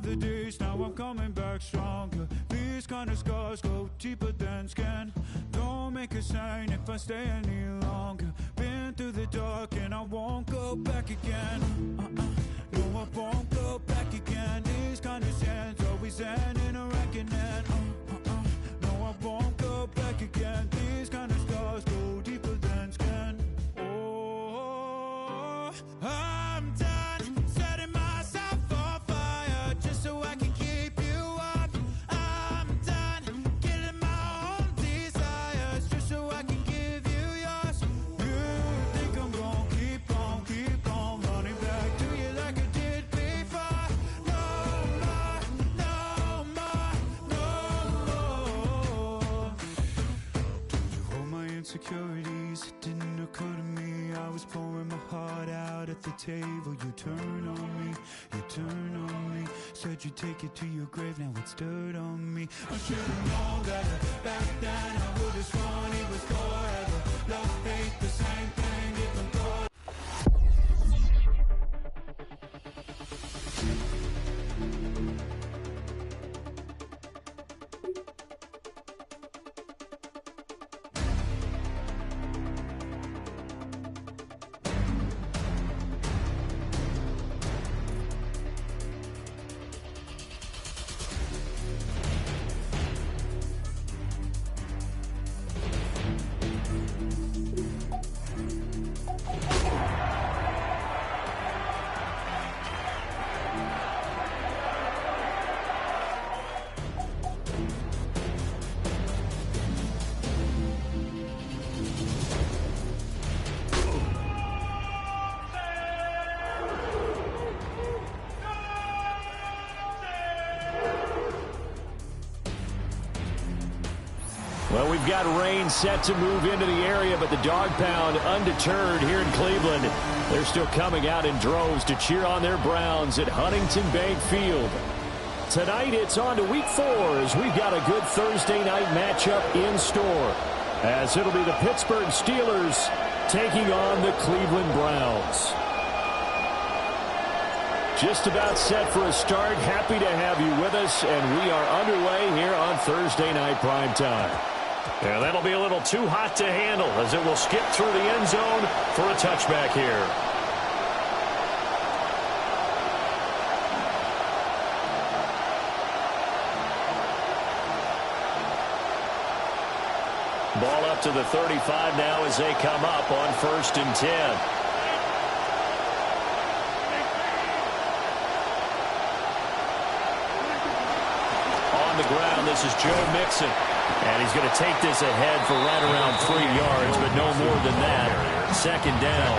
the days, now I'm coming back stronger. These kind of scars go deeper than skin. Don't make a sign if I stay any longer. Been through the dark and I won't go back again. No, I won't go back again. These kind of sands always end in a reckoning. No, I won't go back again. These kind of scars go deeper than skin. Oh, I'm done setting myself on fire just so I can keep you up. I'm done killing my own desires just so I can give you yours. You think I'm gonna keep on running back to you like I did before? No more, no more, no more. Don't you hold my insecurities? It didn't occur to me I was pouring my heart out at the table. You turn on me, you turn on me. Said you'd take it to your grave, now it's dirt on me. I should've known that back then. I would've sworn it was forever. Love, hate, the same thing, different color. Well, we've got rain set to move into the area, but the dog pound undeterred here in Cleveland. They're still coming out in droves to cheer on their Browns at Huntington Bank Field. Tonight, it's on to Week 4 as we've got a good Thursday night matchup in store, as it'll be the Pittsburgh Steelers taking on the Cleveland Browns. Just about set for a start. Happy to have you with us, and we are underway here on Thursday Night Primetime. Yeah, that'll be a little too hot to handle as it will skip through the end zone for a touchback here. Ball up to the 35 now as they come up on 1st and 10. On the ground, this is Joe Mixon. And he's going to take this ahead for right around 3 yards, but no more than that. 2nd down.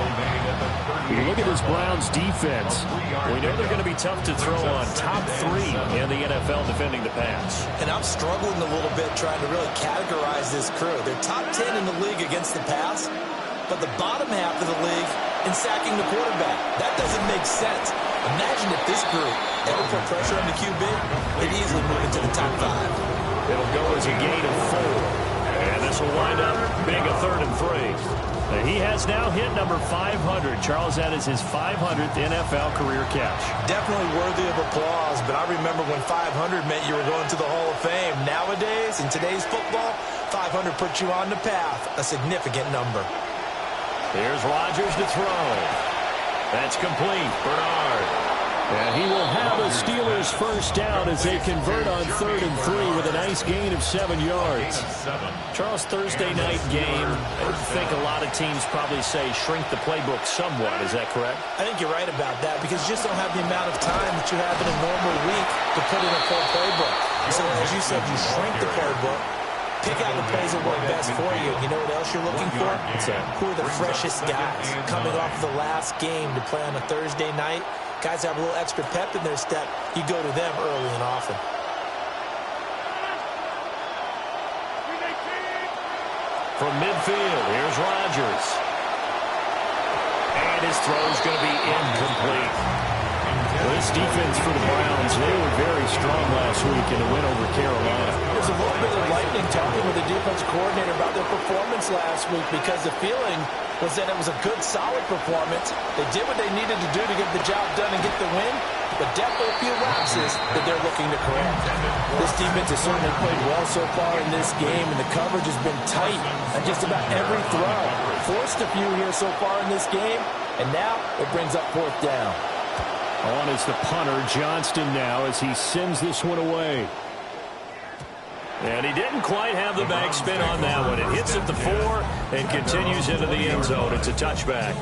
You look at this Browns defense. We know they're going to be tough to throw on. Top 3 in the NFL defending the pass. And I'm struggling a little bit trying to really categorize this crew. They're top 10 in the league against the pass, but the bottom half of the league in sacking the quarterback. That doesn't make sense. Imagine if this group ever put pressure on the QB, they'd easily move into the top 5. It'll go as a gain of 4. And this will wind up being a 3rd and 3. He has now hit number 500. Charles, that is his 500th NFL career catch. Definitely worthy of applause, but I remember when 500 meant you were going to the Hall of Fame. Nowadays, in today's football, 500 puts you on the path, a significant number. Here's Rodgers to throw. That's complete. Bernard. And he will have a Steelers first down as they convert on 3rd and 3 with a nice gain of 7 yards. Charles, Thursday night game, I think a lot of teams probably say shrink the playbook somewhat. Is that correct? I think you're right about that because you just don't have the amount of time that you have in a normal week to put in a full playbook. So as you said, you shrink the playbook, pick out the plays that work best for you. You know what else you're looking for? Who are the freshest guys coming off of the last game to play on a Thursday night? Guys have a little extra pep in their step. You go to them early and often. From midfield, here's Rodgers. And his throw is going to be incomplete. Well, this defense for the Browns, they were very strong last week in a win over Carolina. There's a little bit of lightning talking with the defense coordinator about their performance last week because the feeling was that it was a good, solid performance. They did what they needed to do to get the job done and get the win, but definitely a few lapses that they're looking to correct. This defense has certainly played well so far in this game, and the coverage has been tight on just about every throw. Forced a few here so far in this game, and now it brings up 4th down. On is the punter, Johnston, now as he sends this one away. And he didn't quite have the backspin on that one. It hits at the 4 and continues into the end zone. It's a touchback.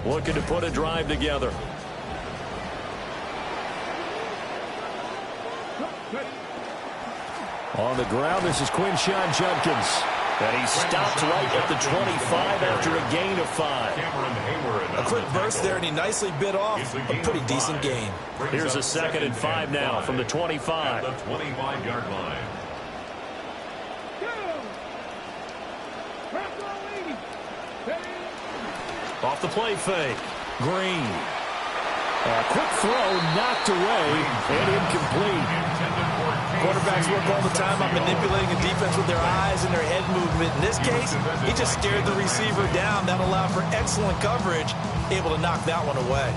Looking to put a drive together. On the ground, this is Quinshon Judkins. And he stopped right at the 25 after a gain of 5. A quick burst there, and he nicely bit off a pretty decent gain. Here's a 2nd and 5 now from the 25. The 25-yard line. Off the play fake. Green. A quick throw knocked away and incomplete. Quarterbacks work all the time on manipulating a defense with their eyes and their head movement. In this case, he just stared the receiver down. That allowed for excellent coverage, able to knock that one away.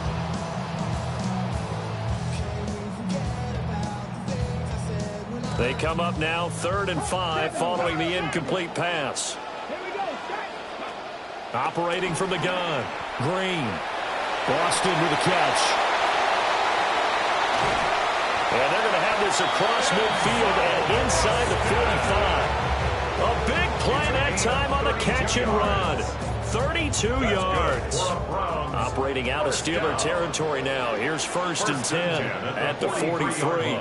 They come up now 3rd and 5 following the incomplete pass. Operating from the gun. Green. Boston with a catch. And they're going to have this across midfield and inside the 45. A big play that time on the catch and run. 32 yards. Operating out of Steeler territory now. Here's 1st and 10 at the 43.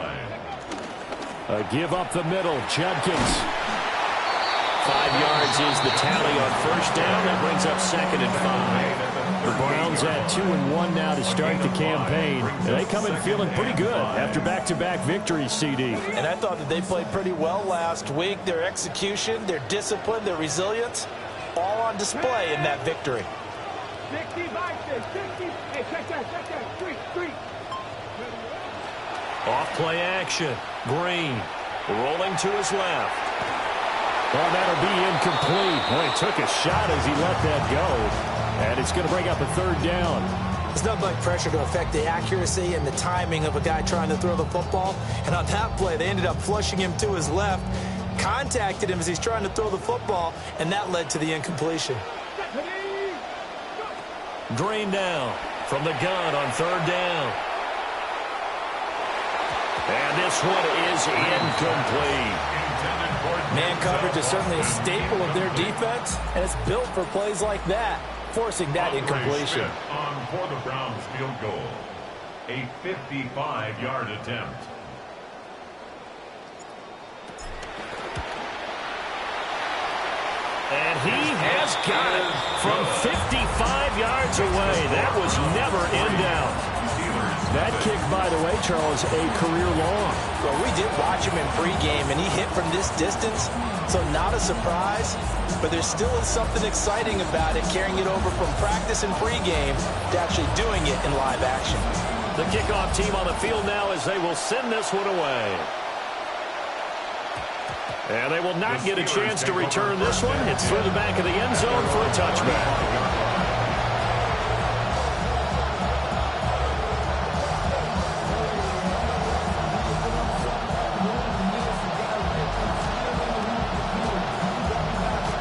A give up the middle. Judkins. 5 yards is the tally on 1st down. That brings up 2nd and 5. The Browns at 2-1 now to start the campaign. And they come in feeling pretty good after back-to-back victories, CD. And I thought that they played pretty well last week. Their execution, their discipline, their resilience, all on display in that victory. Off play action. Green rolling to his left. Well, that'll be incomplete. Well, he took a shot as he let that go. And it's going to bring up a 3rd down. It's nothing like pressure to affect the accuracy and the timing of a guy trying to throw the football. And on that play, they ended up flushing him to his left, contacted him as he's trying to throw the football, and that led to the incompletion. Green down from the gun on 3rd down. And this one is incomplete. Man coverage is certainly a staple of their defense, and it's built for plays like that, forcing that incompletion. On for the Browns field goal. A 55-yard attempt. And he has got it from 55 yards away. That was never in doubt. That kick, by the way, Charles, a career long. Well, we did watch him in pregame, and he hit from this distance, so not a surprise. But there still is something exciting about it, carrying it over from practice and pregame to actually doing it in live action. The kickoff team on the field now as they will send this one away. And they will not get a chance to return this one. It's through the back of the end zone for a touchback.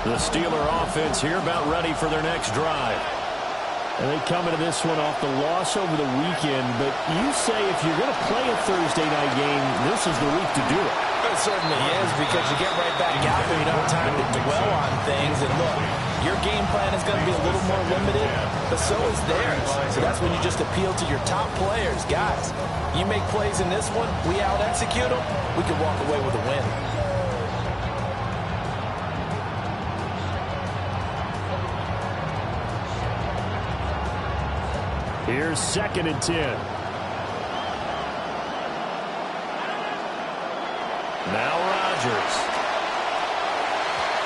The Steeler offense here about ready for their next drive. And they come into this one off the loss over the weekend, but you say if you're going to play a Thursday night game, this is the week to do it. It certainly is, because you get right back out there. You don't have time to dwell on things. And look, your game plan is going to be a little more limited, but so is theirs. So that's when you just appeal to your top players. Guys, you make plays in this one, we out-execute them, we can walk away with a win. Here's 2nd and 10. Now Rodgers.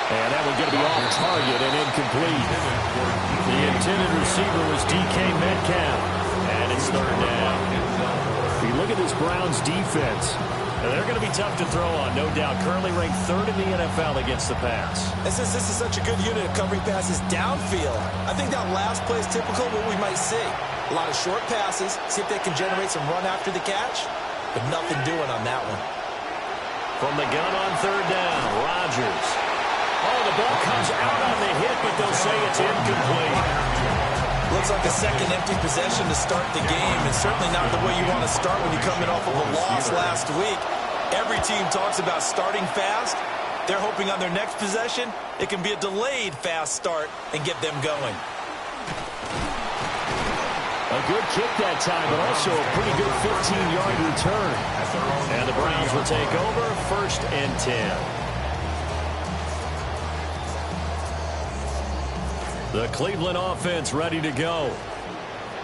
And that one's going to be off target and incomplete. incomplete. The intended receiver was DK Metcalf, and it's third down. If you look at this Browns defense, they're going to be tough to throw on, no doubt. Currently ranked third in the NFL against the pass. And since this is such a good unit of covering passes downfield, I think that last play is typical of what we might see. A lot of short passes, see if they can generate some run after the catch, but nothing doing on that one. From the gun on third down, Rodgers. Oh, the ball comes out on the hit, but they'll say it's incomplete. Looks like a second empty possession to start the game, and certainly not the way you want to start when you're coming off of a loss last week. Every team talks about starting fast. They're hoping on their next possession, it can be a delayed fast start and get them going. A good kick that time, but also a pretty good 15-yard return. And the Browns will take over, 1st and 10. The Cleveland offense ready to go.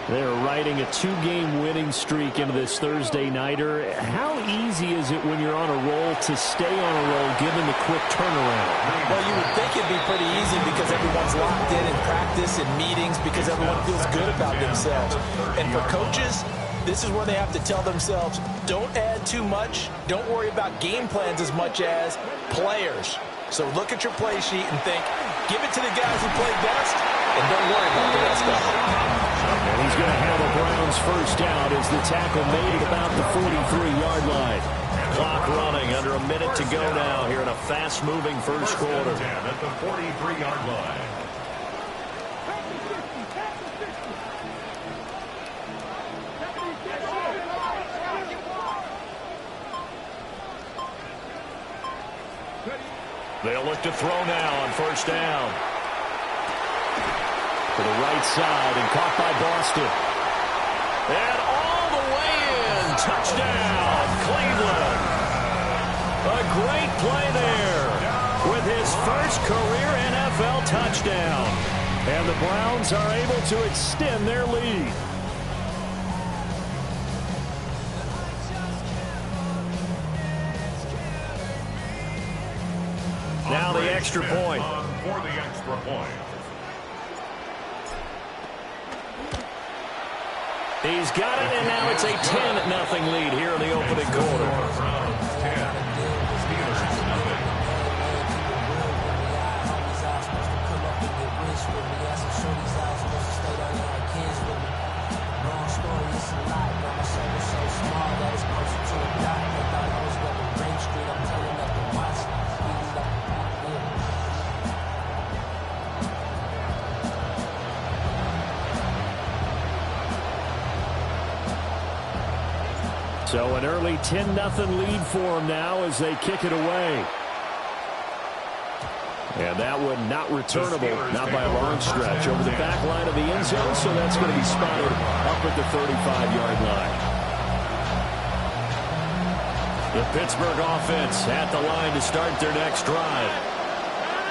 They're riding a 2-game winning streak into this Thursday nighter. How easy is it when you're on a roll to stay on a roll given the quick turnaround? Well, you would think it'd be pretty easy because everyone's locked in practice and meetings because everyone feels good about themselves. And for coaches, this is where they have to tell themselves, don't add too much. Don't worry about game plans as much as players. So look at your play sheet and think, give it to the guys who played best, and don't worry about the rest of it. And he's going to have a Browns first down as the tackle made at about the 43-yard line. Clock running, under a minute to go now here in a fast-moving first quarter. At the 43-yard line. They'll look to throw now on first down. To the right side and caught by Boston. And all the way in. Touchdown, Cleveland. A great play there with his first career NFL touchdown. And the Browns are able to extend their lead. Now the extra point. For the extra point. He's got it, and now it's a 10-0 lead here in the opening quarter. So an early 10-0 lead for them now as they kick it away. And that one not returnable, not by a long stretch, over the back line of the end zone, so that's going to be spotted up at the 35-yard line. The Pittsburgh offense at the line to start their next drive.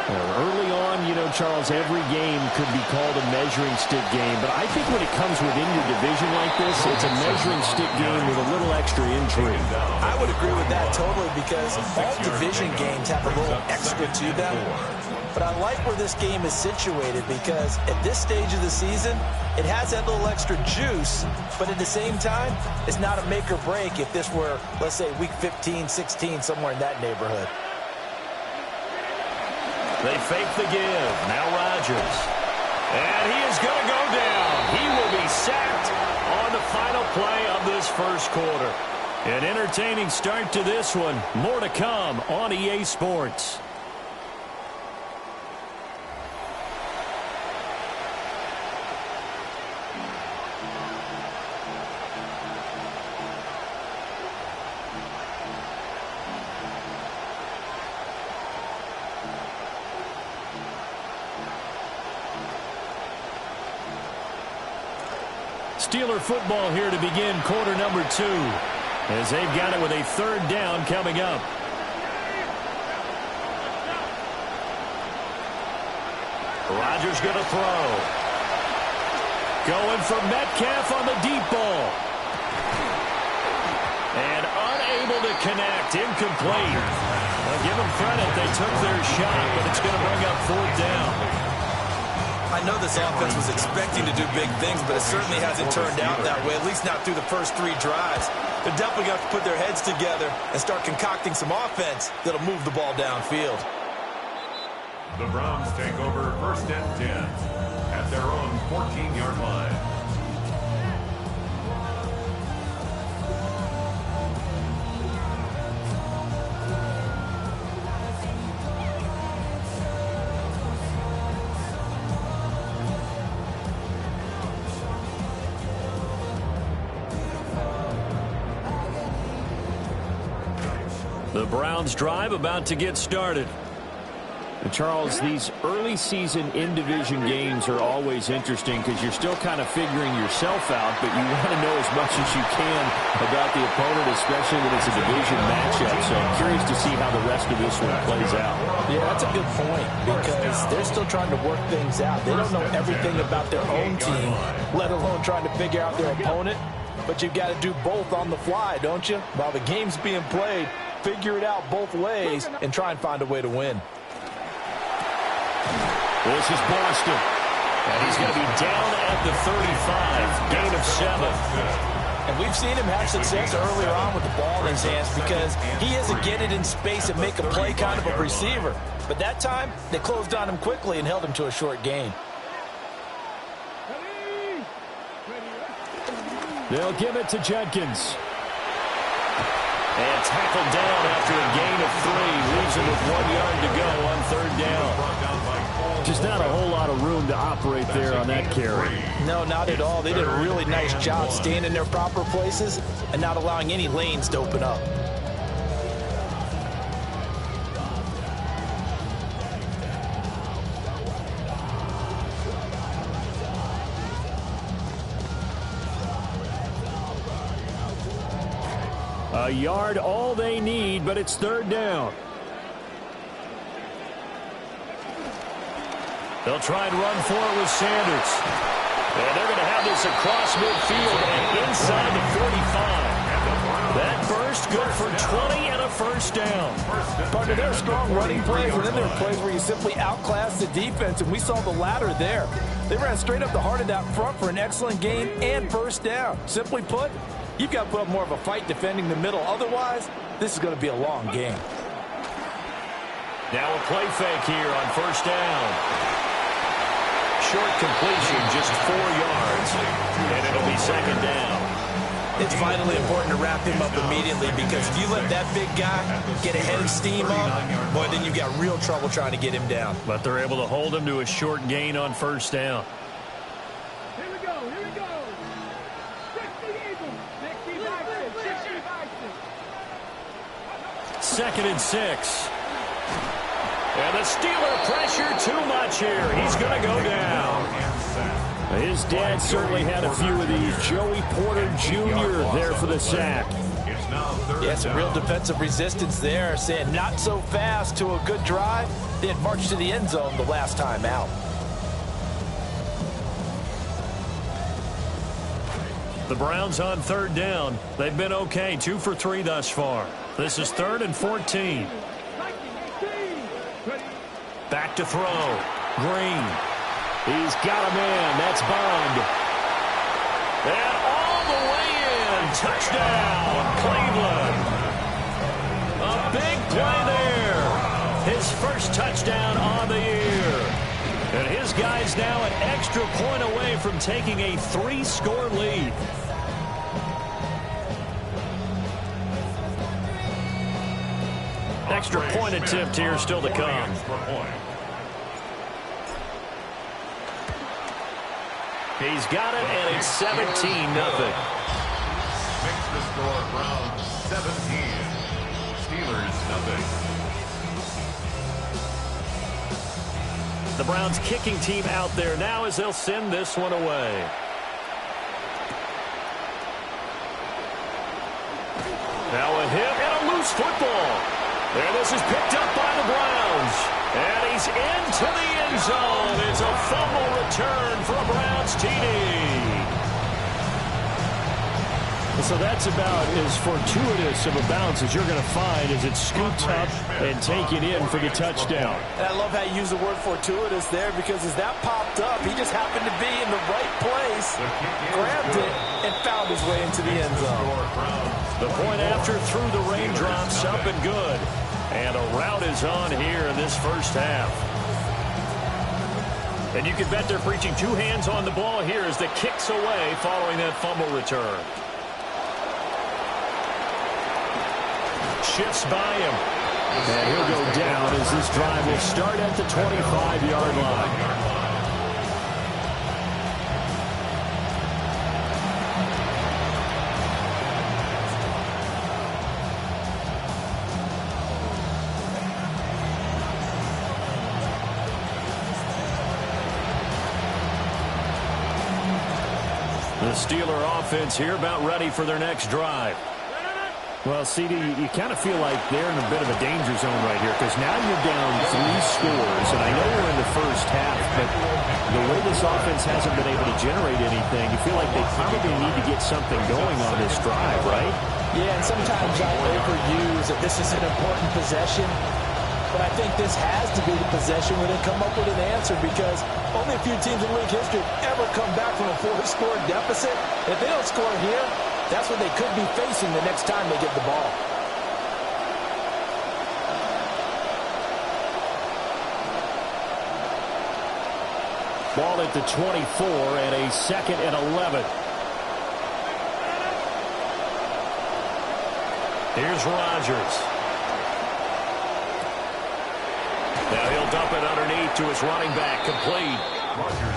Early on, you know, Charles, every game could be called a measuring stick game, but I think when it comes within your division like this, it's a measuring stick game with a little extra intrigue. I would agree with that totally because all division games have a little extra to them. But I like where this game is situated because at this stage of the season, it has that little extra juice, but at the same time, it's not a make or break if this were, let's say, week 15, 16, somewhere in that neighborhood. They fake the give. Now Rodgers. And he is going to go down. He will be sacked on the final play of this first quarter. An entertaining start to this one. More to come on EA Sports. Steeler football here to begin quarter number 2 as they've got it with a third down coming up. Rodgers going to throw. Going for Metcalf on the deep ball. And unable to connect. Incomplete. Well, give them credit. They took their shot, but it's going to bring up fourth down. I know this offense was expecting to do big things, but it certainly hasn't turned out that way, at least not through the first 3 drives. They're definitely going to have to put their heads together and start concocting some offense that'll move the ball downfield. The Browns take over 1st and 10 at their own 14-yard line. The Browns drive about to get started. And Charles, these early season in-division games are always interesting because you're still kind of figuring yourself out, but you want to know as much as you can about the opponent, especially when it's a division matchup. So I'm curious to see how the rest of this one plays out. Yeah, that's a good point because they're still trying to work things out. They don't know everything about their own team, let alone trying to figure out their opponent. But you've got to do both on the fly, don't you? While the game's being played, figure it out both ways and try and find a way to win. This is Boston. And he's going to be down at the 35. Gain of 7. And we've seen him have success earlier on with the ball in his hands because he is a get it in space and make a play kind of a receiver. But that time, they closed on him quickly and held him to a short gain. They'll give it to Jenkins. And tackled down after a gain of 3. Leaves him with 1 yard to go on 3rd down. Just not a whole lot of room to operate there on that carry. No, not at all. They did a really nice job staying in their proper places and not allowing any lanes to open up. A yard all they need, but it's 3rd down. They'll try and run for it with Sanders. And they're going to have this across midfield and inside the 45. That burst good for 20 and a 1st down. Partner, there are strong running plays, and then there are plays where you simply outclass the defense, and we saw the latter there. They ran straight up the heart of that front for an excellent gain and 1st down. Simply put, you've got to put up more of a fight defending the middle. Otherwise, this is going to be a long game. Now a play fake here on 1st down. Short completion, just 4 yards, and it'll be 2nd down. It's vitally important to wrap him up immediately because if you let that big guy get a head of steam up, boy, then you've got real trouble trying to get him down. But they're able to hold him to a short gain on 1st down. Here we go, here we go. 2nd and 6. And the Steeler pressure too much here. He's going to go down. His dad certainly had a few of these. Joey Porter Jr. there for the sack. Yeah, some real defensive resistance there, saying not so fast to a good drive. They had marched to the end zone the last time out. The Browns on 3rd down. They've been okay, 2 for 3 thus far. This is 3rd and 14. Back to throw. Green. He's got a man. That's Bond. And all the way in. Touchdown, Cleveland. A big play there. His first touchdown on the year. And his guy's now an extra point away from taking a 3-score lead. Extra point attempt here still to come. He's got it, and it's 17-0. Makes the score Browns 17. Steelers nothing. The Browns kicking team out there now as they'll send this one away. Now a hit and a loose football. And this is picked up by the Browns. And he's into the end zone. It's a fumble return for a Browns TD. So that's about as fortuitous of a bounce as you're going to find as it's scooped up and taken in for the touchdown. And I love how you use the word fortuitous there because as that popped up, he point after through the raindrops, up and good. And a rout is on here in this first half. And you can bet they're preaching two hands on the ball here as the kicks away following that fumble return. Shifts by him. And he'll go down as this drive will start at the 25-yard line. The Steeler offense here about ready for their next drive. Well, CD, you kind of feel like they're in a bit of a danger zone right here because now you're down 3 scores, and I know we're in the first half, but the way this offense hasn't been able to generate anything, you feel like they probably need to get something going on this drive, right? Yeah, and sometimes I overuse that this is an important possession, but I think this has to be the possession where they come up with an answer because only a few teams in league history ever come back from a 4-score deficit. If they don't score here, that's what they could be facing the next time they get the ball. Ball at the 24 and a 2nd and 11. Here's Rodgers. Now he'll dump it underneath to his running back, complete.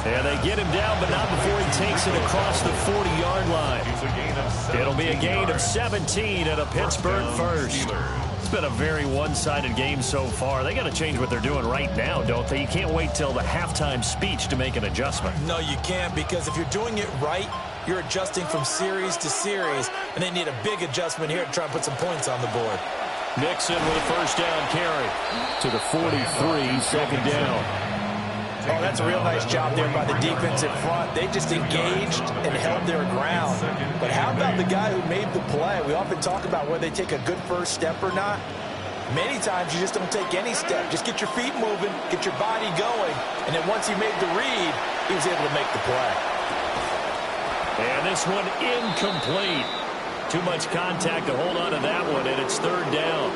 And they get him down, but not before he takes it across the 40-yard line. It'll be a gain of 17 and a Pittsburgh first. It's been a very one-sided game so far. They got to change what they're doing right now, don't they? You can't wait till the halftime speech to make an adjustment. No, you can't, because if you're doing it right, you're adjusting from series to series, and they need a big adjustment here to try and put some points on the board. Mixon with a first down carry. To the 43, 2nd down. Oh, that's a real nice job there by the defense in front. They just engaged and held their ground. But how about the guy who made the play? We often talk about whether they take a good first step or not. Many times you just don't take any step. Just get your feet moving, get your body going, and then once he made the read, he was able to make the play. And this one incomplete. Too much contact to hold on to that one, and it's 3rd down.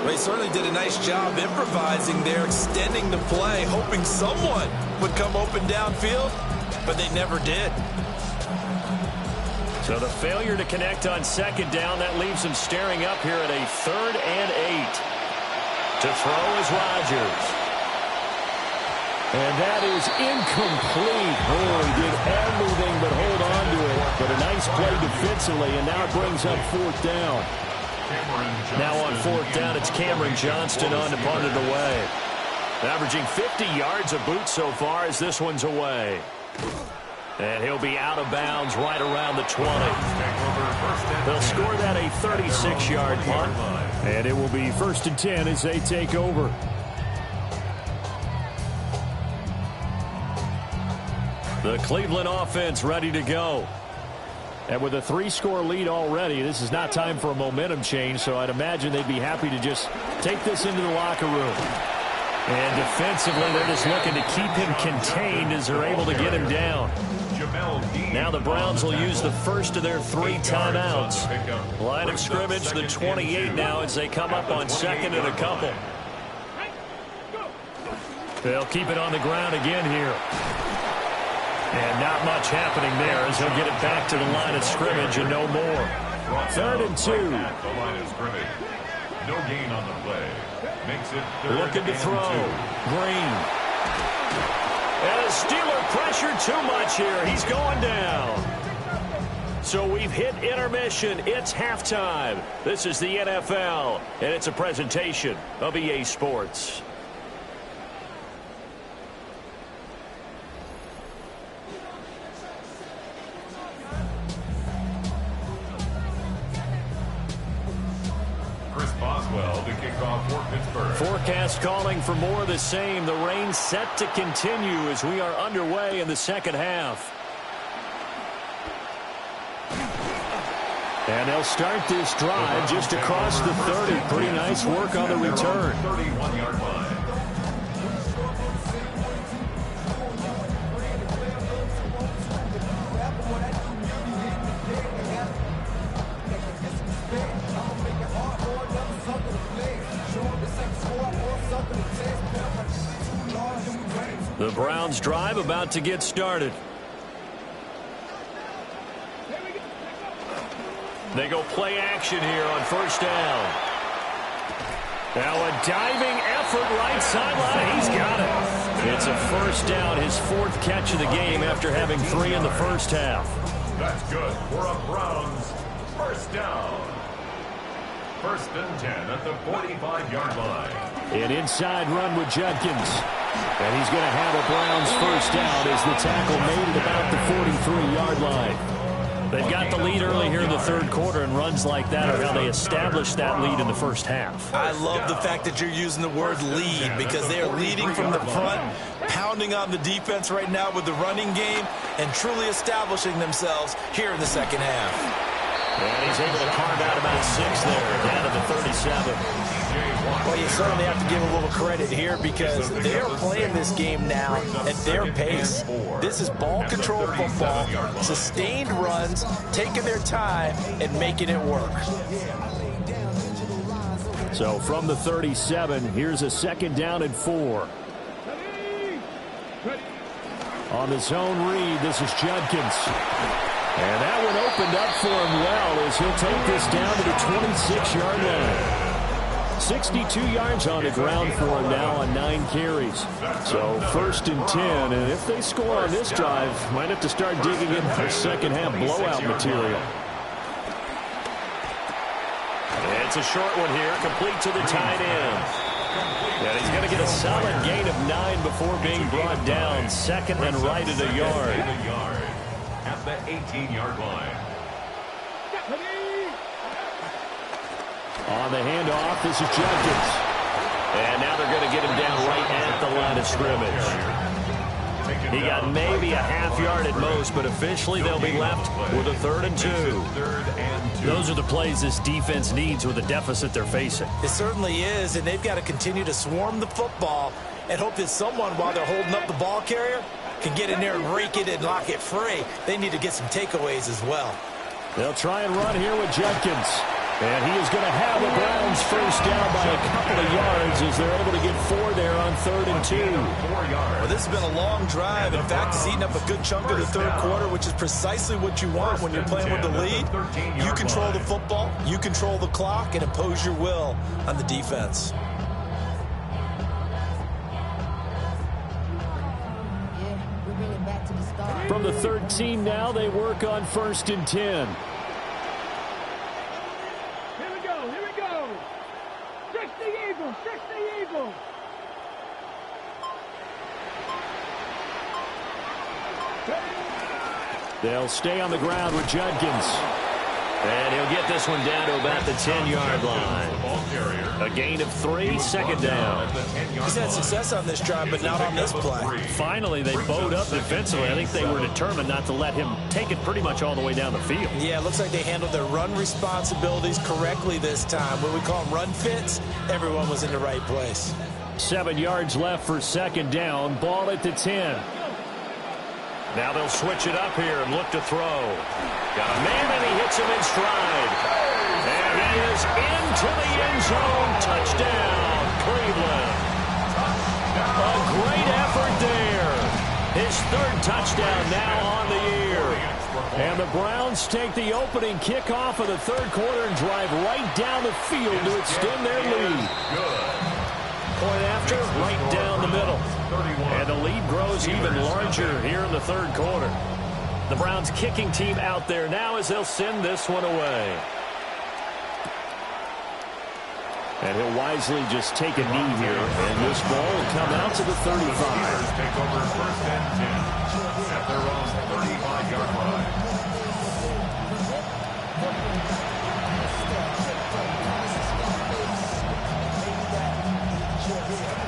They certainly did a nice job improvising there, extending the play, hoping someone would come open downfield, but they never did. So the failure to connect on 2nd down, that leaves him staring up here at a 3rd and 8. To throw is Rodgers. And that is incomplete. Oh, he did everything but hold on to it. But a nice play defensively, and now it brings up 4th down. Now on 4th down, it's Cameron Johnston on to punt it away. Averaging 50 yards a boot so far as this one's away. And he'll be out of bounds right around the 20. They'll score that a 36-yard punt. And it will be 1st and 10 as they take over. The Cleveland offense ready to go. And with a 3-score lead already, this is not time for a momentum change, so I'd imagine they'd be happy to just take this into the locker room. And defensively, they're just looking to keep him contained as they're able to get him down. Now the Browns will use the first of their 3 timeouts. Line of scrimmage, the 28 now as they come up on 2nd and a couple. They'll keep it on the ground again here. And not much happening there as he'll get it back to the line of scrimmage and no more. 3rd and 2. The line of scrimmage. No gain on the play. Makes it 3rd Looking to and throw. 2. Green. And a Steeler pressure too much here. He's going down. So we've hit intermission. It's halftime. This is the NFL, and it's a presentation of EA Sports. To kick off for Pittsburgh. Forecast calling for more of the same. The rain set to continue as we are underway in the second half. And they'll start this drive just across the 30. Pretty nice work on the return. 31-yard line. The Browns drive about to get started. They go play action here on first down. Now a diving effort right sideline. He's got it. It's a first down, his fourth catch of the game after having 3 in the first half. That's good for a Browns first down. First and 10 at the 45-yard line. An inside run with Judkins. And he's going to have a Browns first down as the tackle made at about the 43-yard line. They've got the lead early here in the third quarter, and runs like that are how they established that lead in the first half. I love the fact that you're using the word lead because they are leading from the front, pounding on the defense right now with the running game, and truly establishing themselves here in the second half. And he's able to carve out about 6 there, down to the 37. Well, you certainly have to give a little credit here because they're playing this game now at their pace. This is ball control football, sustained runs, taking their time, and making it work. So from the 37, here's a second down and 4. On the zone read, this is Judkins. And that one opened up for him well as he'll take this down to the 26-yard line. 62 yards on the ground for him now on 9 carries. So first and 10, and if they score on this drive, might have to start digging in for second half blowout material. It's a short one here, complete to the tight end. And he's going to get a solid gain of 9 before being brought down. Second and right at a yard. At the 18-yard line. On the handoff, this is Judkins. And now they're going to get him down right at the line of scrimmage. He got maybe a half yard at most, but officially they'll be left with a 3rd and 2. Those are the plays this defense needs with the deficit they're facing. It certainly is, and they've got to continue to swarm the football and hope that someone, while they're holding up the ball carrier, can get in there and rake it and lock it free. They need to get some takeaways as well. They'll try and run here with Judkins. And he is going to have the Browns first down by a couple of yards as they're able to get 4 there on 3rd and 2. Well, this has been a long drive. In fact, it's eaten up a good chunk of the third quarter, which is precisely what you want when you're playing with the lead. You control the football, you control the clock, and impose your will on the defense. From the 13 now, they work on 1st and 10. Here we go. 60 Eagles, 60 Eagles. They'll stay on the ground with Judkins. And he'll get this one down to about the 10-yard line. A gain of 3, second down. He's had success on this drive, but not on this play. Finally, they bowed up defensively. I think they were determined not to let him take it pretty much all the way down the field. Yeah, it looks like they handled their run responsibilities correctly this time. What we call them run fits, everyone was in the right place. 7 yards left for second down. Ball at the 10. Now they'll switch it up here and look to throw. Got a man, and he hits him in stride. And he is into the end zone. Touchdown, Cleveland. A great effort there. His 3rd touchdown now on the year. And the Browns take the opening kickoff of the third quarter and drive right down the field to extend their lead. Point after, right down the middle. And the lead grows even larger here in the third quarter. The Browns kicking team out there now as they'll send this one away. And he'll wisely just take a knee here. And this ball will come out to the 35. Take over 1st and 10 at their own 35-yard line.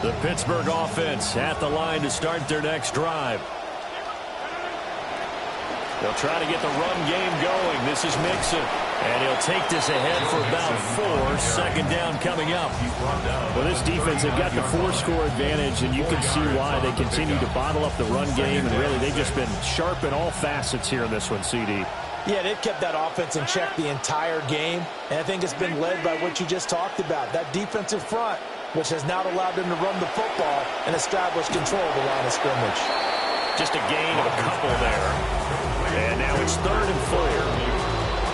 The Pittsburgh offense at the line to start their next drive. They'll try to get the run game going. This is Mixon. And he'll take this ahead for about 4. Second down coming up. Well, this defense, they've got the 4-score advantage, and you can see why they continue to bottle up the run game. And really, they've just been sharp in all facets here in this one, CD. Yeah, they've kept that offense in check the entire game. And I think it's been led by what you just talked about. That defensive front which has now allowed them to run the football and establish control of the line of scrimmage. Just a gain of a couple there. And now it's 3rd and 4.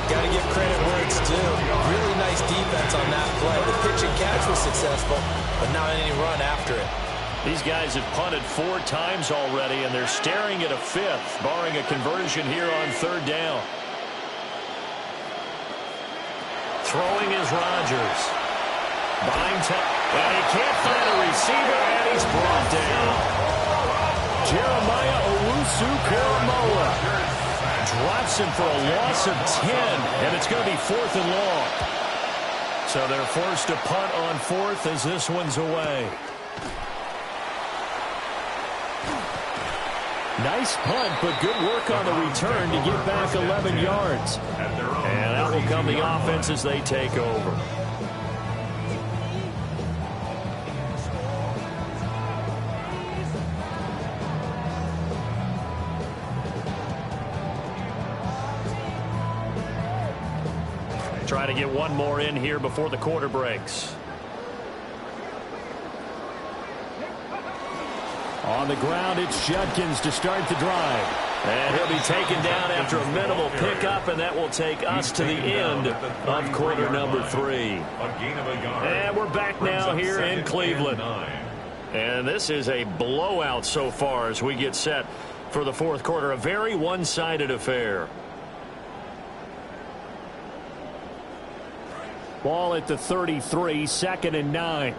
Got to give credit where it's due. Really nice defense on that play. The pitch and catch was successful, but not any run after it. These guys have punted 4 times already, and they're staring at a 5th, barring a conversion here on 3rd down. Throwing is Rodgers. Buying time. And he can't find a receiver, and he's brought down. Jeremiah Owusu-Koramoah drops him for a loss of 10, and it's going to be 4th and long. So they're forced to punt on 4th as this one's away. Nice punt, but good work on the return to get back 11 yards. And out will come the offense as they take over. Try to get one more in here before the quarter breaks. On the ground, it's Judkins to start the drive. And he'll be taken down after a minimal pickup, and that will take us to the end of quarter number 3. And we're back now here in Cleveland. And this is a blowout so far as we get set for the 4th quarter. A very one-sided affair. Ball at the 33, 2nd and 9.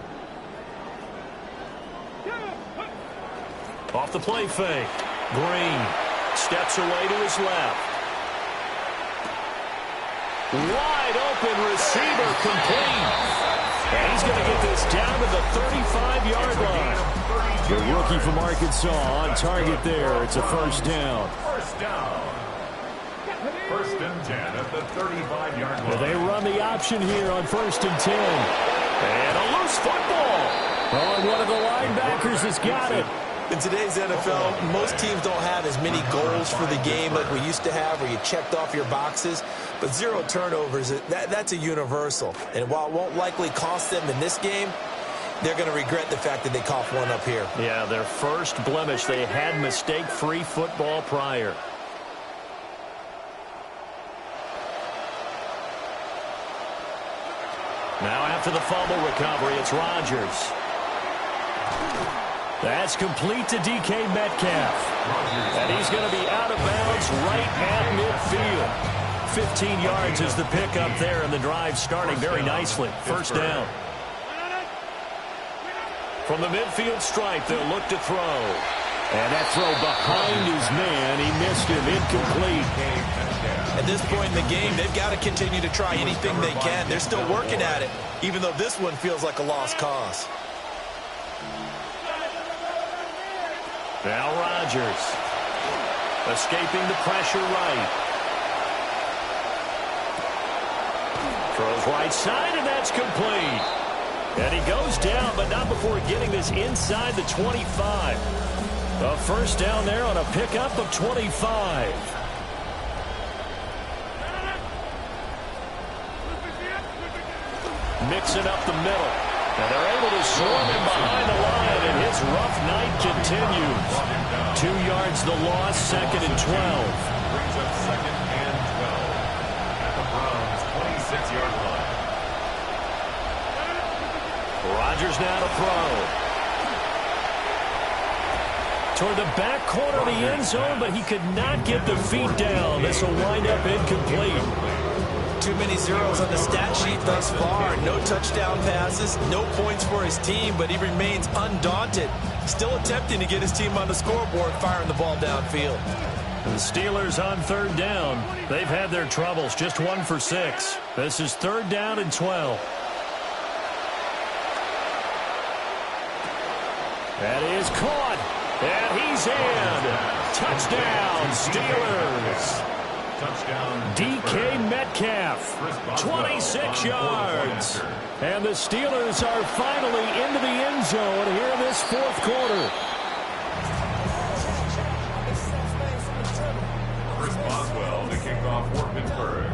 Off the play fake. Green steps away to his left. Wide open receiver complete. And he's going to get this down to the 35-yard line. The rookie from Arkansas on target there. It's a 1st down. 1st and 10 at the 35-yard line. They run the option here on 1st and 10. And a loose football. Oh, and one of the linebackers has got it. In today's NFL, most teams don't have as many goals for the game like we used to have, where you checked off your boxes. But 0 turnovers, that's a universal. And while it won't likely cost them in this game, they're going to regret the fact that they coughed one up here. Yeah, their first blemish. They had mistake-free football prior. Now after the fumble recovery, it's Rodgers. That's complete to DK Metcalf. And he's going to be out of bounds right at midfield. 15 yards is the pickup there, and the drive starting very nicely. 1st down. From the midfield stripe, they'll look to throw. And that throw behind his man. He missed him. Incomplete. At this point in the game, they've got to continue to try anything they can. They're still working at it, even though this one feels like a lost cause. Now Rodgers, escaping the pressure right. Throws right side, and that's complete. And he goes down, but not before getting this inside the 25. A 1st down there on a pickup of 25. Mixing up the middle. And they're able to swarm him behind the line, and his rough night continues. 2 yards the loss, 2nd and 12. Brings up 2nd and 12 at the Browns' 26-yard line. Rodgers now to throw. Toward the back corner of the end zone, but he could not get the feet down. This will wind up incomplete. Too many zeros on the stat sheet thus far. No touchdown passes, no points for his team, but he remains undaunted. Still attempting to get his team on the scoreboard, firing the ball downfield. The Steelers on 3rd down. They've had their troubles, just 1 for 6. This is 3rd down and 12. That is caught, and he's in. Touchdown, Steelers. Touchdown. DK Metcalf, 26 yards. And the Steelers are finally into the end zone here in this 4th quarter. Chris Boswell to kick off for Pittsburgh.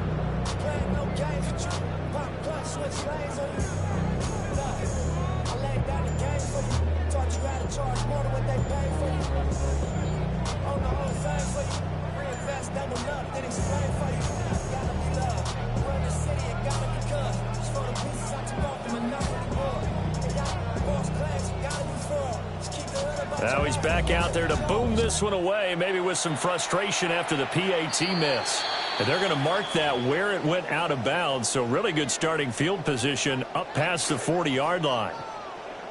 back out there to boom this one away, maybe with some frustration after the PAT miss. And they're going to mark that where it went out of bounds, so really good starting field position up past the 40-yard line.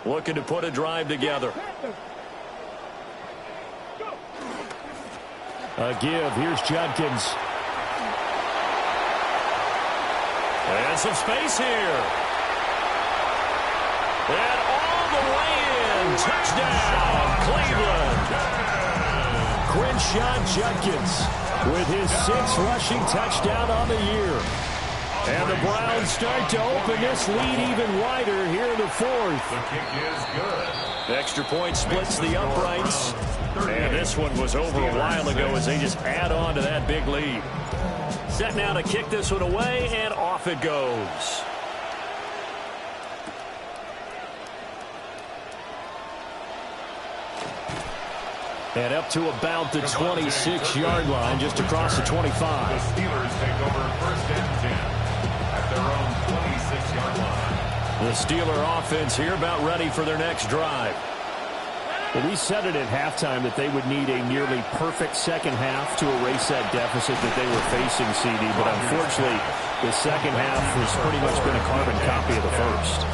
Looking to put a drive together. A give. Here's Judkins. And some space here. And all the way in. Touchdown, Cleveland. Quinshon Judkins with his 6th rushing touchdown on the year. And the Browns start to open this lead even wider here in the 4th. The kick is good. The extra point splits the uprights. And this one was over a while ago as they just add on to that big lead. Set now to kick this one away, and off it goes. And up to about the 26-yard line, just across the 25. The Steelers take over 1st and 10 at their own 26-yard line. The Steeler offense here about ready for their next drive. Well, we said it at halftime that they would need a nearly perfect second half to erase that deficit that they were facing, CD. But unfortunately, the second half has pretty much been a carbon copy of the first.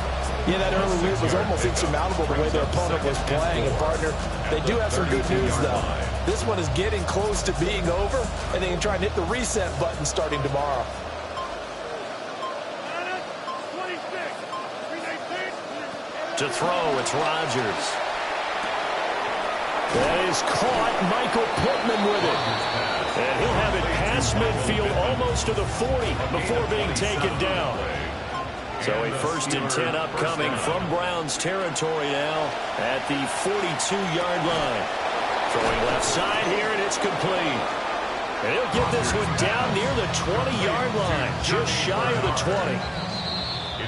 Yeah, that early lead was almost insurmountable the way their opponent was playing. And, partner, they do have some good news, though. This one is getting close to being over, and they can try and hit the reset button starting tomorrow. 26. To throw, it's Rodgers. That is caught. Michael Pittman with it. And he'll have it past midfield almost to the 40 before being taken down. So a 1st and 10 upcoming from Browns territory now at the 42-yard line. Throwing left side here, and it's complete. And he'll get this one down near the 20-yard line, just shy of the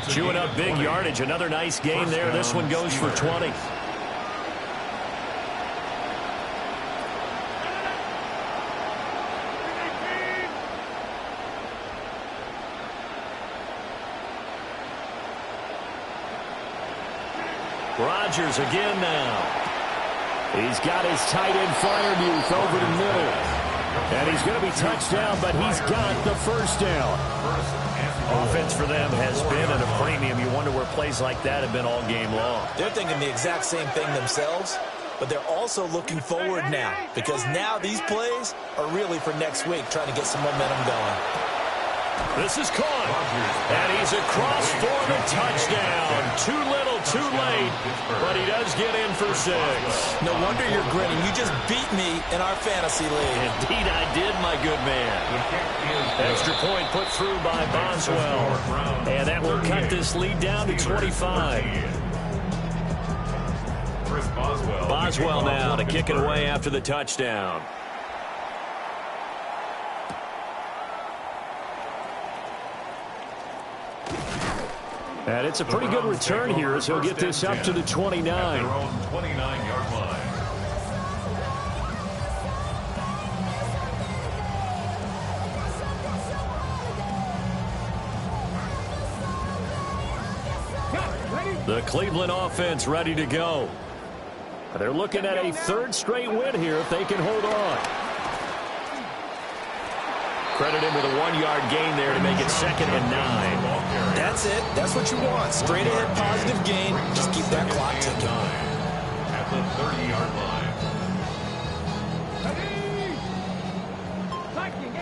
20. Chewing up big yardage. Another nice gain there. This one goes for 20. Rodgers again now. He's got his tight end Freiermuth over the middle. And he's going to be touched down, but he's got the first down. Offense for them has been at a premium. You wonder where plays like that have been all game long. They're thinking the exact same thing themselves, but they're also looking forward now because now these plays are really for next week, trying to get some momentum going. This is caught, and he's across for the touchdown. Too little, too late, but he does get in for 6. No wonder you're grinning. You just beat me in our fantasy league. Indeed, I did, my good man. Extra point put through by Boswell, and that will cut this lead down to 25. Boswell now to kick it away after the touchdown. And it's a pretty good return here as he'll get this up to the 29. Their own 29-yard line. The Cleveland offense ready to go. They're looking at a 3rd straight win here if they can hold on. Credit him with a 1-yard gain there to make it 2nd and 9. That's it. That's what you want. Straight ahead positive gain. Just keep that clock ticking. At the 30-yard line. Viking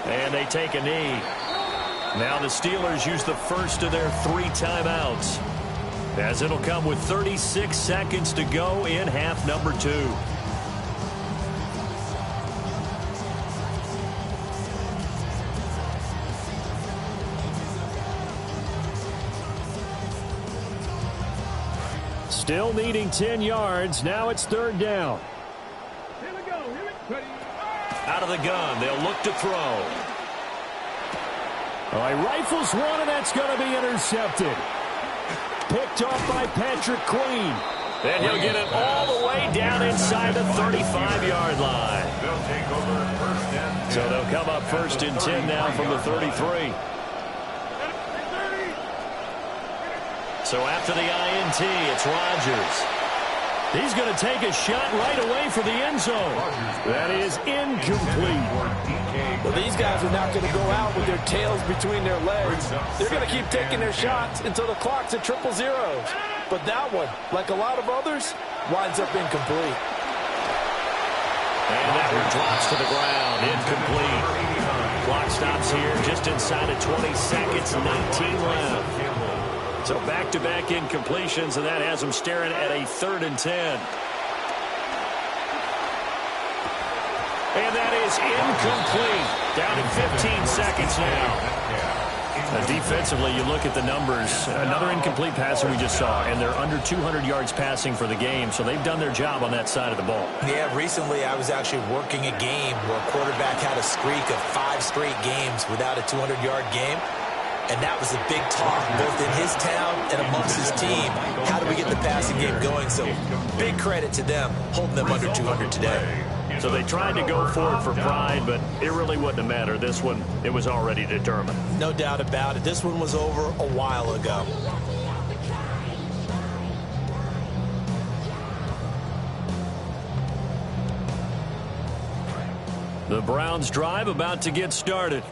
18. And they take a knee. Now the Steelers use the first of their 3 timeouts, as it'll come with 36 seconds to go in half number 2. Still needing 10 yards. Now it's 3rd down. Here we go. Here we go. Out of the gun, they'll look to throw. All right, rifles one, and that's going to be intercepted. Picked off by Patrick Queen. And he'll get it all the way down inside the 35-yard line. They'll take over 1st and 10. So they'll come up 1st and 10 now from the 33. So after the INT, it's Rodgers. He's going to take a shot right away for the end zone. That is incomplete. Well, these guys are not going to go out with their tails between their legs. They're going to keep taking their shots until the clock's at 000. But that one, like a lot of others, winds up incomplete. And that one drops to the ground, incomplete. Clock stops here just inside of 20 seconds, 19 left. So back-to-back incompletions, and that has them staring at a 3rd and 10. And that is incomplete. Down to 15 seconds now. Defensively, you look at the numbers. Another incomplete passer we just saw, and they're under 200 yards passing for the game, so they've done their job on that side of the ball. Yeah, recently I was actually working a game where a quarterback had a streak of 5 straight games without a 200-yard game. And that was a big talk, both in his town and amongst his team. How do we get the passing game going? So big credit to them, holding them under 200 today. So they tried to go for it for pride, but it really wouldn't have mattered. This one, it was already determined. No doubt about it. This one was over a while ago. The Browns drive about to get started.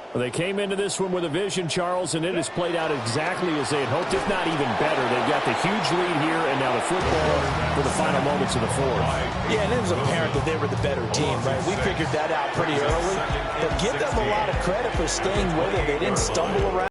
Well, they came into this one with a vision, Charles, and it has played out exactly as they had hoped, if not even better. They've got the huge lead here, and now the football for the final moments of the fourth. Yeah, and it was apparent that they were the better team, right? We figured that out pretty early. But give them a lot of credit for staying with it. They didn't stumble around.